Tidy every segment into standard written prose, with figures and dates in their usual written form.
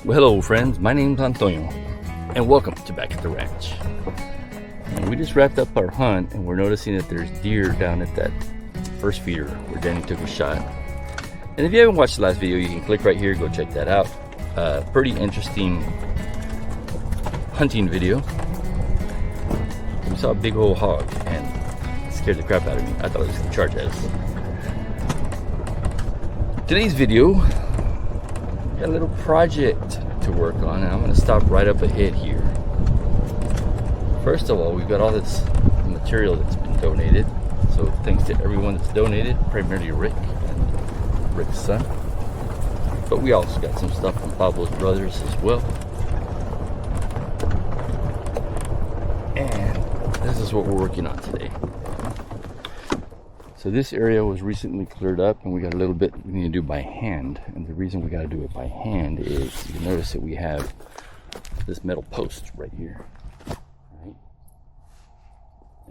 Well, hello friends, my name's Antonio and welcome to Back at the Ranch. And we just wrapped up our hunt and we're noticing that there's deer down at that first feeder where Danny took a shot. And if you haven't watched the last video, you can click right here, go check that out. Pretty interesting hunting video. We saw a big old hog and it scared the crap out of me. I thought it was going to charge at us. Today's video, got a little project to work on, and I'm going to stop right up ahead here. First of all, we've got all this material that's been donated, so thanks to everyone that's donated, primarily Rick and Rick's son. But we also got some stuff from Pablo's brothers as well. And this is what we're working on today. So this area was recently cleared up and we got a little bit we need to do by hand. And the reason we got to do it by hand is you notice that we have this metal post right here. Right?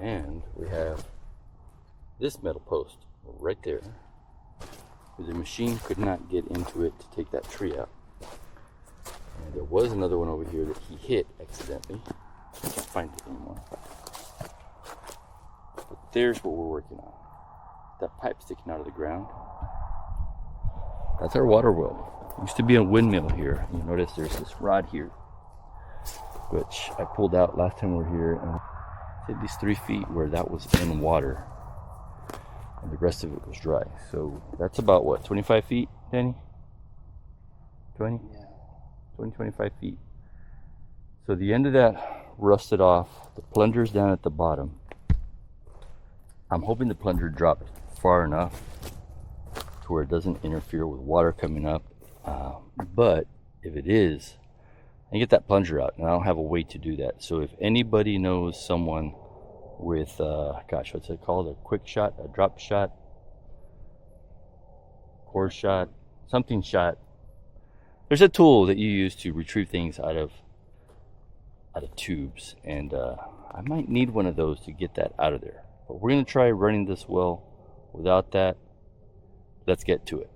And we have this metal post right there. The machine could not get into it to take that tree out. And there was another one over here that he hit accidentally. I can't find it anymore. But there's what we're working on. That pipe sticking out of the ground, that's our water well. Used to be a windmill here. You notice there's this rod here which I pulled out last time we were here, and it's at least 3 feet where that was in water and the rest of it was dry. So that's about what, 25 feet, Danny? 20? Yeah. 25 feet. So the end of that rusted off. The plunger's down at the bottom. I'm hoping the plunger dropped far enough to where it doesn't interfere with water coming up. But if it is, I get that plunger out and I don't have a way to do that. So if anybody knows someone with, gosh, what's it called? A quick shot, a drop shot, core shot, something shot. There's a tool that you use to retrieve things out of tubes. And I might need one of those to get that out of there. But we're going to try running this well without that. Let's get to it.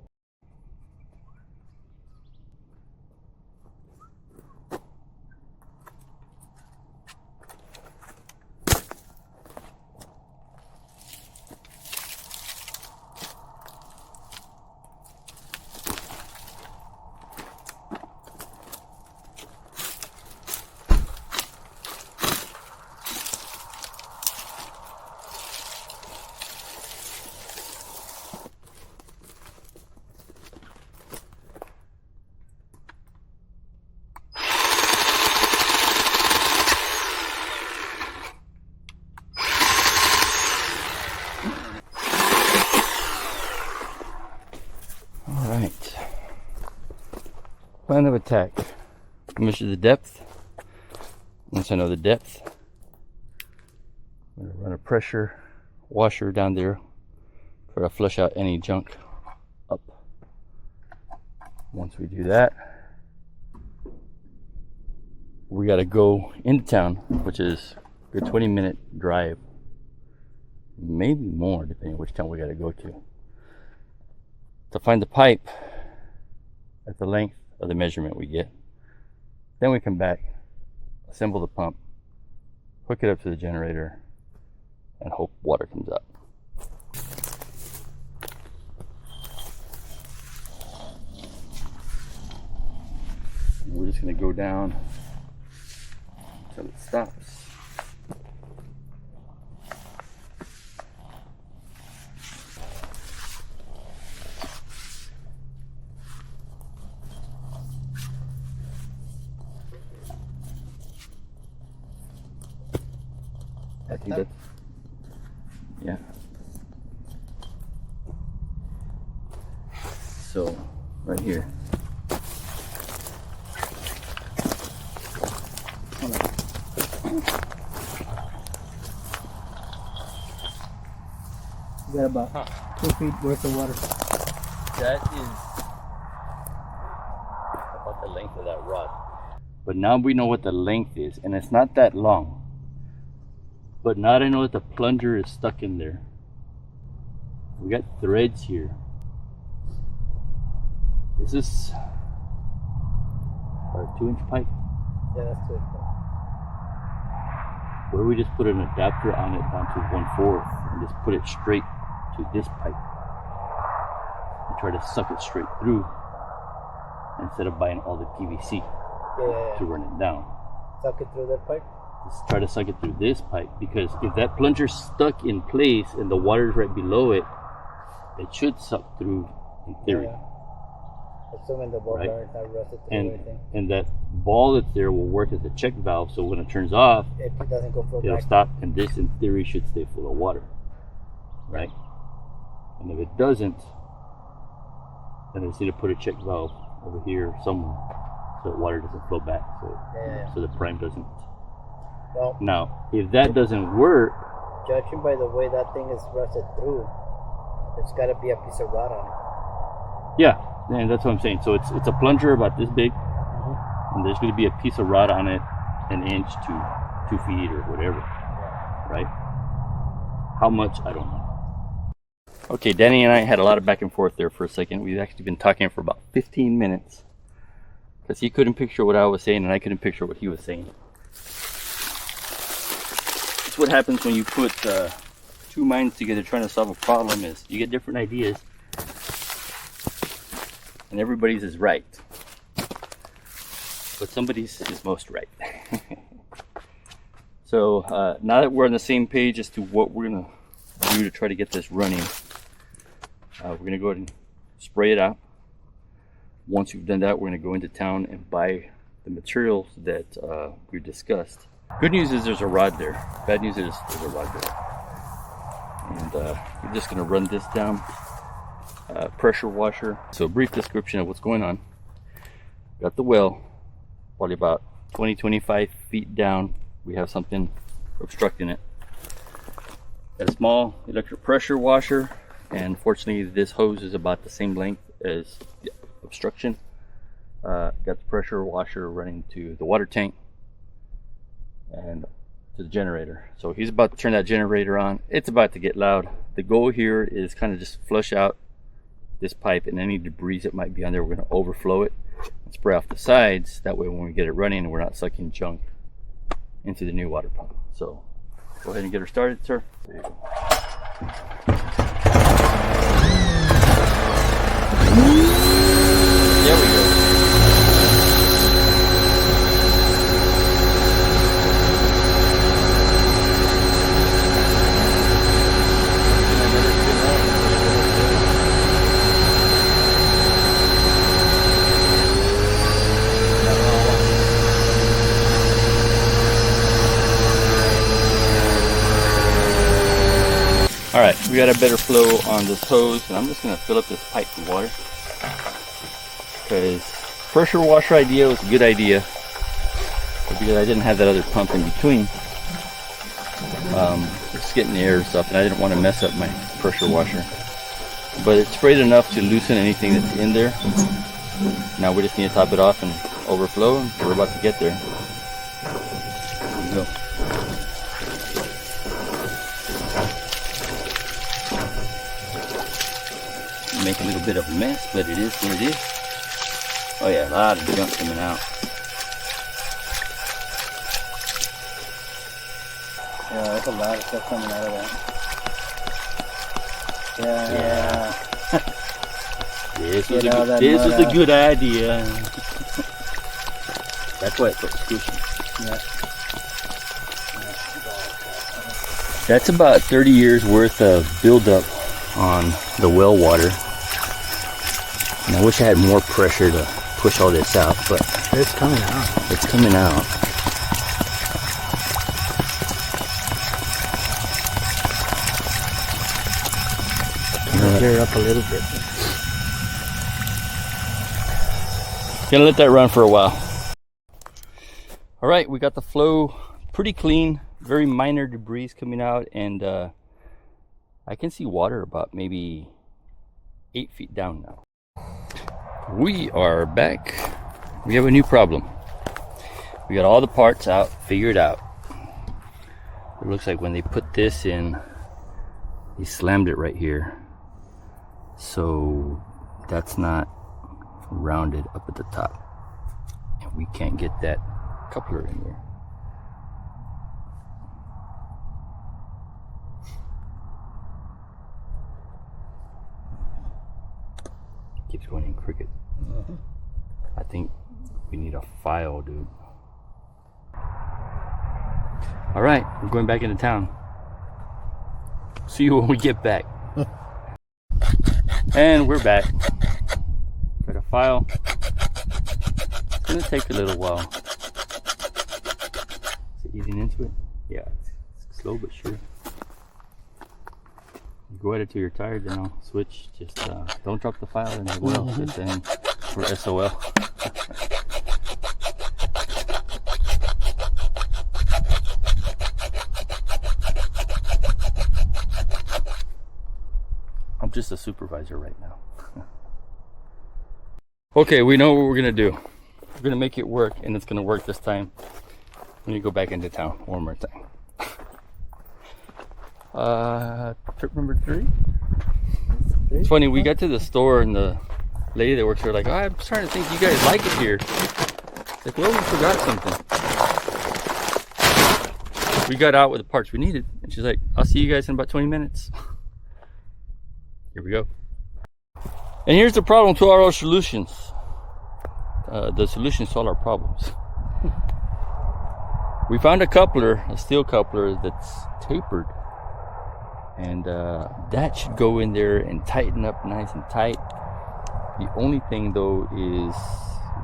Plan of attack. Measure the depth. Once I know the depth, I'm going to run a pressure washer down there, try to flush out any junk up. Once we do that, we got to go into town, which is a 20-minute drive, maybe more depending on which town we got to go to find the pipe at the length of the measurement we get. Then we come back, assemble the pump, hook it up to the generator, and hope water comes out. And we're just going to go down until it stops. I think that's, yeah. So, right here. Hold on. You got about 2 feet worth of water. That is about the length of that rod. But now we know what the length is, and it's not that long. But now I know that the plunger is stuck in there. We got threads here. This is 2-inch pipe. Yeah, that's it. What if we just put an adapter on it down to 1/4 and just put it straight to this pipe and try to suck it straight through instead of buying all the PVC to run it down. Suck it through that pipe? Just try to suck it through this pipe, because if that plunger's stuck in place and the water's right below it, it should suck through in theory. Yeah. Assuming the ball bearing is not rusted through anything. And that ball that's there will work as a check valve, so when it turns off, it doesn't go flow it'll back. stop, and this in theory should stay full of water, right? And if it doesn't, then I just need to put a check valve over here somewhere so that water doesn't flow back, so the prime doesn't. Well, now, if that doesn't work, judging by the way that thing is rusted through, there's got to be a piece of rod on it. yeah, and that's what I'm saying. So it's a plunger about this big, and there's going to be a piece of rod on it, 1 inch to 2 feet or whatever, right? How much, I don't know. Okay, Danny and I had a lot of back and forth there for a second. We've actually been talking for about 15 minutes because he couldn't picture what I was saying and I couldn't picture what he was saying. That's what happens when you put two minds together trying to solve a problem, is you get different ideas and everybody's is right, but somebody's is most right. So now that we're on the same page as to what we're gonna do to try to get this running, we're gonna go ahead and spray it out. Once we've done that, we're gonna go into town and buy the materials that we discussed. Good news is there's a rod there. Bad news is there's a rod there. And we're just gonna run this down. Pressure washer. So a brief description of what's going on. Got the well, probably about 20-25 feet down. We have something obstructing it. Got a small electric pressure washer, and fortunately this hose is about the same length as the obstruction. Got the pressure washer running to the water tank and to the generator. So he's about to turn that generator on. It's about to get loud. The goal here is kind of just flush out this pipe and any debris that might be on there. We're going to overflow it and spray off the sides. That way when we get it running, we're not sucking junk into the new water pump. So go ahead and get her started, sir. There you go. There we go. All right, we got a better flow on this hose, and I'm just gonna fill up this pipe with water because pressure washer idea was a good idea, but because I didn't have that other pump in between, it's getting the air and stuff, and I didn't want to mess up my pressure washer. But it's sprayed enough to loosen anything that's in there. Now we just need to top it off and overflow, and we're about to get there. Here we go. Make a little bit of a mess, but it is what it is. Oh yeah, a lot of junk coming out. Yeah, there's a lot of stuff coming out of that. Yeah. This was a good idea. That's why it's so squishy. Yeah. That's about 30 years worth of buildup on the well water. And I wish I had more pressure to push all this out, but It's coming out. it's coming out. Clear it up a little bit. Gonna let that run for a while. All right, we got the flow pretty clean, very minor debris coming out, and I can see water about maybe 8 feet down now. We are back. We have a new problem. We got all the parts out, figured out. It looks like when they put this in, they slammed it right here. So that's not rounded up at the top. And we can't get that coupler in there. Keeps going in crooked. I think we need a file, dude. All right, we're going back into town. See you when we get back. And we're back. Got a file. It's gonna take a little while. Is it easing into it? Yeah, it's slow but sure. Go ahead till you're tired, then I'll switch. Just don't drop the file in the well. Just in for SOL. I'm just a supervisor right now. Okay, we know what we're gonna do. We're gonna make it work, and it's gonna work this time when you go back into town one more time. Trip number 3. It's funny, we got to the store and the lady that works there like, oh, I'm starting to think you guys like it here. It's like, well, we forgot something. We got out with the parts we needed, and she's like, I'll see you guys in about 20 minutes. Here we go. And here's the problem to our solutions. The solutions to all our problems. We found a coupler, a steel coupler that's tapered. And that should go in there and tighten up nice and tight. The only thing though is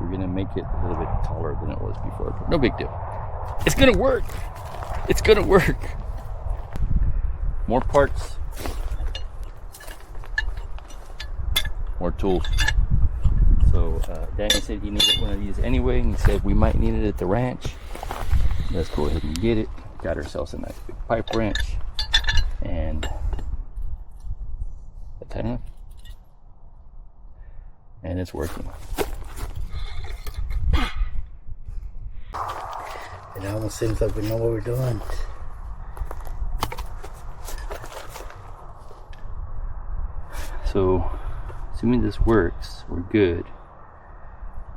we're gonna make it a little bit taller than it was before. No big deal. It's gonna work. It's gonna work. More parts. More tools. So Danny said he needed one of these anyway, and he said we might need it at the ranch. Let's go ahead and get it. Got ourselves a nice big pipe wrench. And that's enough. And it's working. It almost seems like we know what we're doing. So, assuming this works, we're good.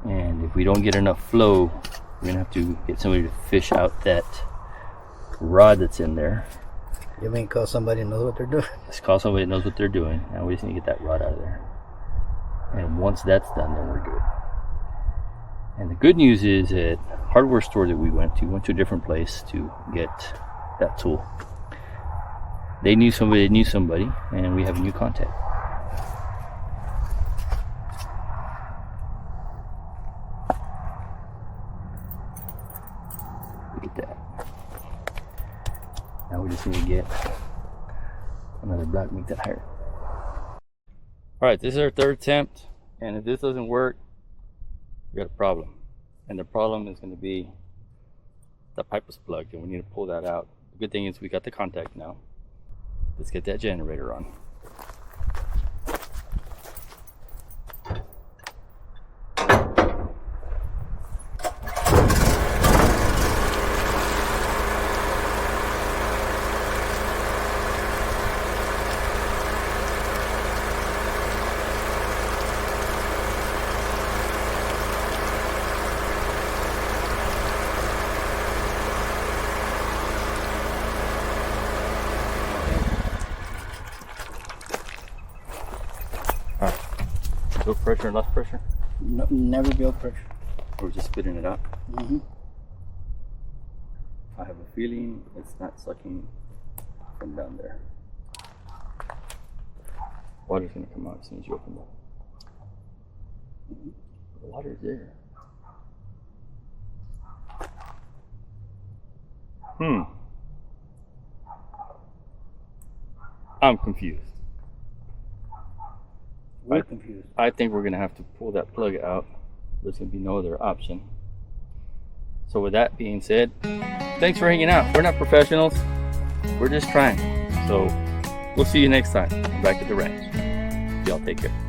And if we don't get enough flow, we're gonna have to get somebody to fish out that rod that's in there. You mean call somebody who knows what they're doing? Let's call somebody that knows what they're doing. Now we just need to get that rod out of there. And once that's done, then we're good. And the good news is at hardware store that we went to a different place to get that tool. They knew somebody, and we have a new contact. Look at that. Now we just need to get another block, make that higher. Alright, this is our 3rd attempt, and if this doesn't work, we got a problem. And the problem is going to be the pipe was plugged, and we need to pull that out. The good thing is we got the contact now. Let's get that generator on. Build pressure and less pressure? No, never build pressure. Or just spitting it out? Mm-hmm. I have a feeling it's not sucking from down there. Water's gonna come out as soon as you open that. The water's there. I'm confused. We're confused. I think we're gonna have to pull that plug out. There's gonna be no other option. So with that being said, thanks for hanging out. We're not professionals. We're just trying. So we'll see you next time. Back at the ranch. Y'all take care.